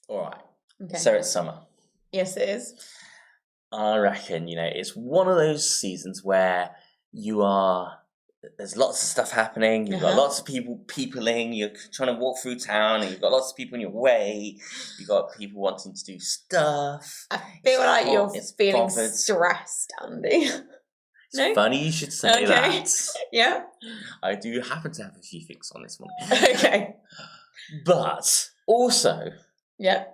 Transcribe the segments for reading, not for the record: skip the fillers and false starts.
All right. Okay. So it's summer. Yes, it is. I reckon, it's one of those seasons where there's lots of stuff happening, you've got lots of people peopling, you're trying to walk through town, and you've got lots of people in your way, you've got people wanting to do stuff. I feel like you're feeling bothered. stressed, Andy. It's funny you should say that. Yeah. I do happen to have a few things on this one. Okay. But also, yeah,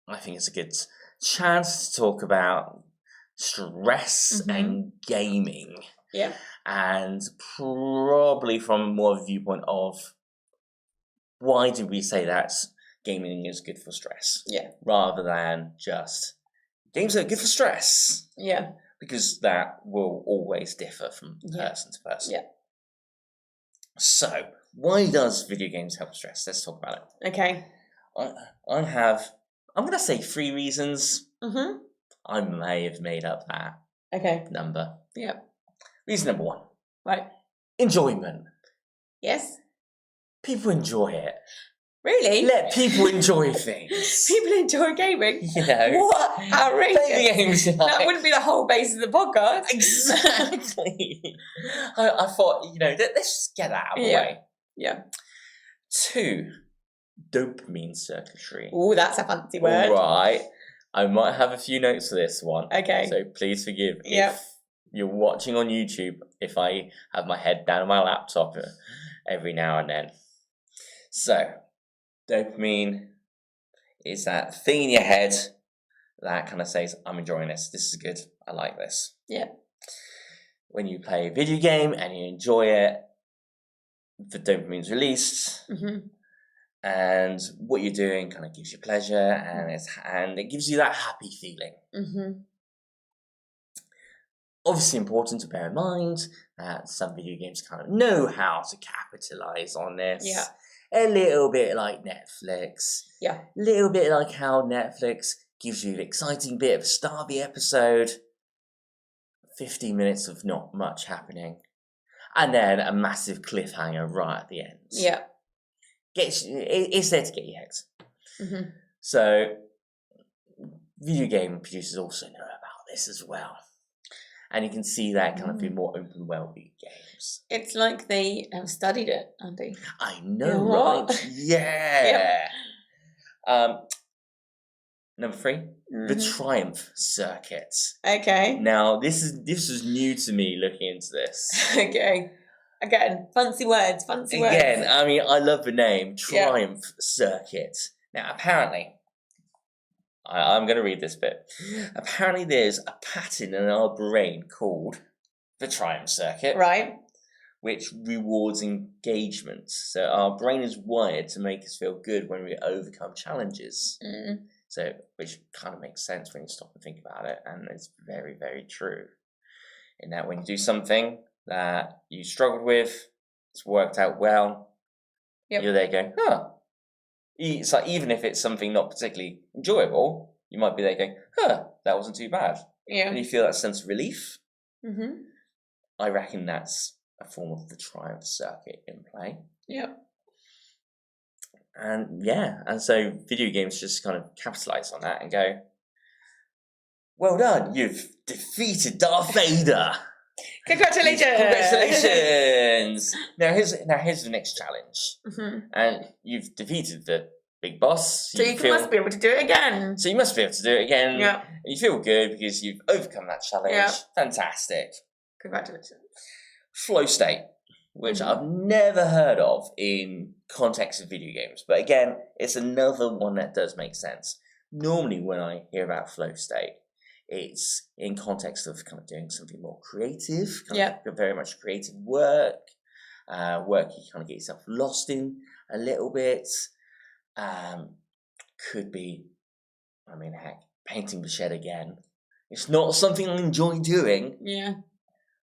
I think it's a good chance to talk about stress and gaming. Yeah. And probably from more of a viewpoint of why do we say that gaming is good for stress? Yeah. Rather than just games are good for stress. Yeah. Because that will always differ from person to person. Yeah. So, why does video games help stress? Let's talk about it. Okay. I'm going to say 3 reasons. I may have made up that number. Yeah. Reason number 1. Right. Enjoyment. Yes. People enjoy it. Really? Let people enjoy things. People enjoy gaming? What? Outrageous. Play the games That wouldn't be the whole base of the podcast. Exactly. I thought, let's just get that out of the way. Yeah. 2, dopamine circuitry. Oh, that's a fancy word. Right. I might have a few notes for this one. Okay. So please forgive if you're watching on YouTube if I have my head down on my laptop every now and then. So, dopamine is that thing in your head that kind of says, I'm enjoying this. This is good. I like this. Yeah. When you play a video game and you enjoy it, the dopamine's released. And what you're doing kind of gives you pleasure, and it gives you that happy feeling. Obviously important to bear in mind that some video games kind of know how to capitalize on this. Yeah. A little bit like Netflix. Yeah. A little bit like how Netflix gives you an exciting bit of a start of the episode, 15 minutes of not much happening, and then a massive cliffhanger right at the end. Yeah. It's there to get you hooked. So, video game producers also know about this as well. And you can see that kind of in more open world video games. It's like they have studied it, aren't they? I know, right? Yeah. Number 3, the Triumph circuit. Okay. Now, this is new to me looking into this. Okay. Again, fancy words. Again, I mean, I love the name, Triumph Circuit. Now, apparently, I'm going to read this bit. Apparently, there's a pattern in our brain called the Triumph Circuit. Right. Which rewards engagement. So our brain is wired to make us feel good when we overcome challenges. So, which kind of makes sense when you stop and think about it. And it's very, very true. In that when you do something that you struggled with, it's worked out well, you're there going, It's like, even if it's something not particularly enjoyable, you might be there going, that wasn't too bad. Yeah. And you feel that sense of relief. I reckon that's a form of the Triumph circuit in play. Yep. And so video games just kind of capitalize on that and go, well done, you've defeated Darth Vader. Congratulations! Now here's the next challenge. And you've defeated the big boss. So you must be able to do it again. So you must be able to do it again. Yeah. And you feel good because you've overcome that challenge. Yeah. Fantastic. Congratulations. Flow state, which I've never heard of in context of video games. But again, it's another one that does make sense. Normally when I hear about flow state, it's in context of kind of doing something more creative, very much creative work you kind of get yourself lost in a little bit. Could be, painting the shed again. It's not something I enjoy doing. Yeah.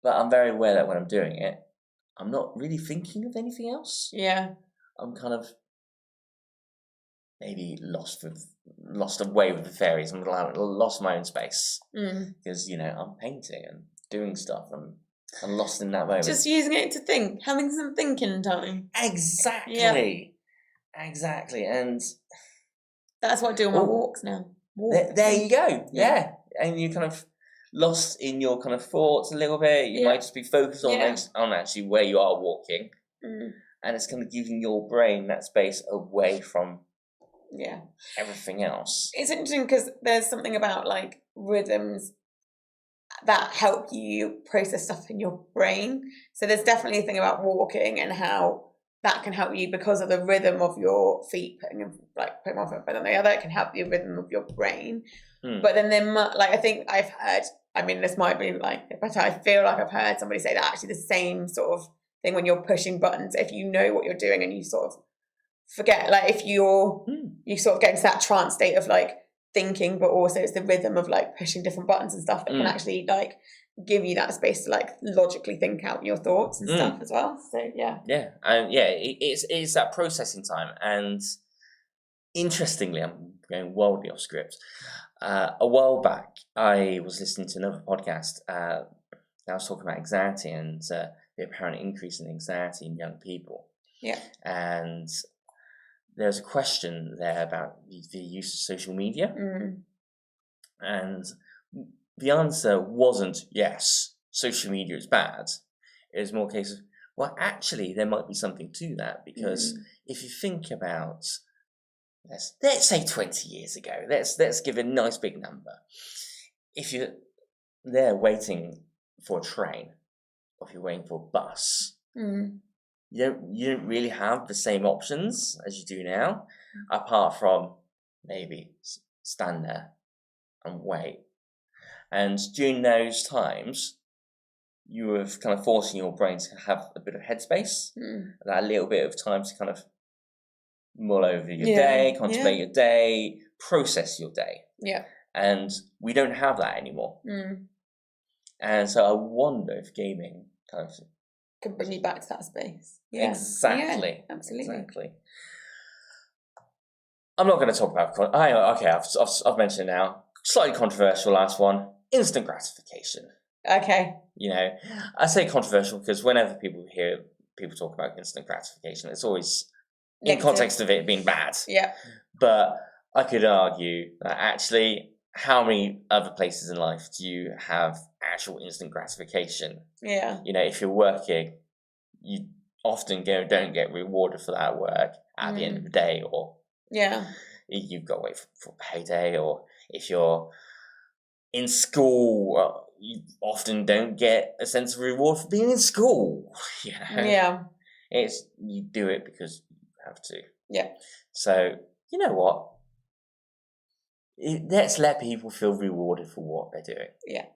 But I'm very aware that when I'm doing it, I'm not really thinking of anything else. Yeah. I'm kind of maybe lost away with the fairies. I'm lost my own space because I'm painting and doing stuff. I'm lost in that moment. Just using it to think, having some thinking time. Exactly. Yeah. Exactly. And That's what I do on my Oh. walks now. There you go. Yeah. Yeah. And you kind of lost in your kind of thoughts a little bit. You Yeah. might just be focused on, Yeah. on actually where you are walking. Mm. And it's kind of giving your brain that space away from Yeah. everything else. It's interesting because there's something about like rhythms that help you process stuff in your brain. So there's definitely a thing about walking and how that can help you because of the rhythm of your feet putting one foot on the other. It can help the rhythm of your brain. But then I think I've heard, I mean, this might be but I feel like I've heard somebody say that actually the same sort of thing when you're pushing buttons, if you know what you're doing and you sort of forget, like if you sort of get into that trance state of like thinking, but also it's the rhythm of like pushing different buttons and stuff that can actually like give you that space to like logically think out your thoughts and stuff as well. So yeah, it's that processing time. And interestingly, I'm going wildly off script. A while back, I was listening to another podcast. I was talking about anxiety and the apparent increase in anxiety in young people. Yeah, and there's a question there about the use of social media, and the answer wasn't yes, social media is bad. It was more a case of, well, actually, there might be something to that, because if you think about, let's say 20 years ago, let's give a nice big number. If you're there waiting for a train, or if you're waiting for a bus, you don't really have the same options as you do now, apart from maybe stand there and wait. And during those times, you were kind of forcing your brain to have a bit of headspace, that little bit of time to kind of mull over your day, contemplate your day, process your day. Yeah. And we don't have that anymore. And so I wonder if gaming kind of can bring you back to that space. Yeah. Exactly. Yeah, absolutely. Exactly. I'm not going to talk about. I've mentioned it now. Slightly controversial. Last one. Instant gratification. Okay. You know, I say controversial because whenever people hear people talk about instant gratification, it's always in context of it being bad. Yeah. But I could argue that actually, how many other places in life do you have actual instant gratification? Yeah. You know, if you're working, you often don't get rewarded for that work at the end of the day, or you've got to wait for payday, or if you're in school, you often don't get a sense of reward for being in school. You know? Yeah. You do it because you have to. Yeah. So, you know what? Let's let people feel rewarded for what they're doing. Yeah.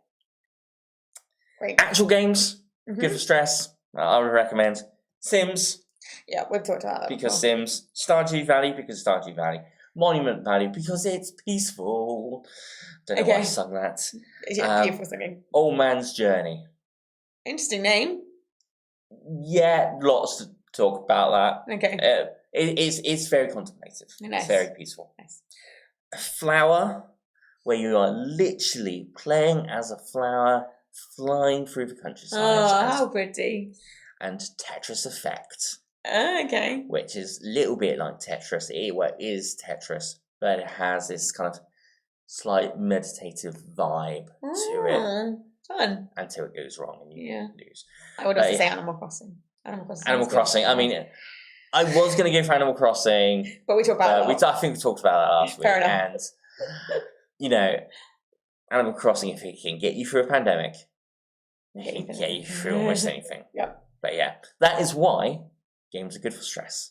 Great. Actual games, good for stress. I would recommend Sims. Yeah, we've talked about that because before. Sims. Stardew Valley because Stardew Valley. Monument Valley because it's peaceful. Don't know why I sung that. Yeah, beautiful singing. Old Man's Journey. Interesting name. Yeah, lots to talk about that. Okay. It's very contemplative. Nice. It's very peaceful. Nice. A Flower, where you are literally playing as a flower, flying through the countryside. Oh, how pretty. And Tetris Effect. Okay. Which is a little bit like Tetris. It is Tetris, but it has this kind of slight meditative vibe to it. Fun. Until it goes wrong and you lose. I would also say Animal Crossing. Animal Crossing. I mean, I was going to go for Animal Crossing. But we talked about that. I think we talked about that last week. Fair enough. And, you know, Animal Crossing, if it can get you through a pandemic, it can get you through almost anything. Yep. But yeah, that is why games are good for stress.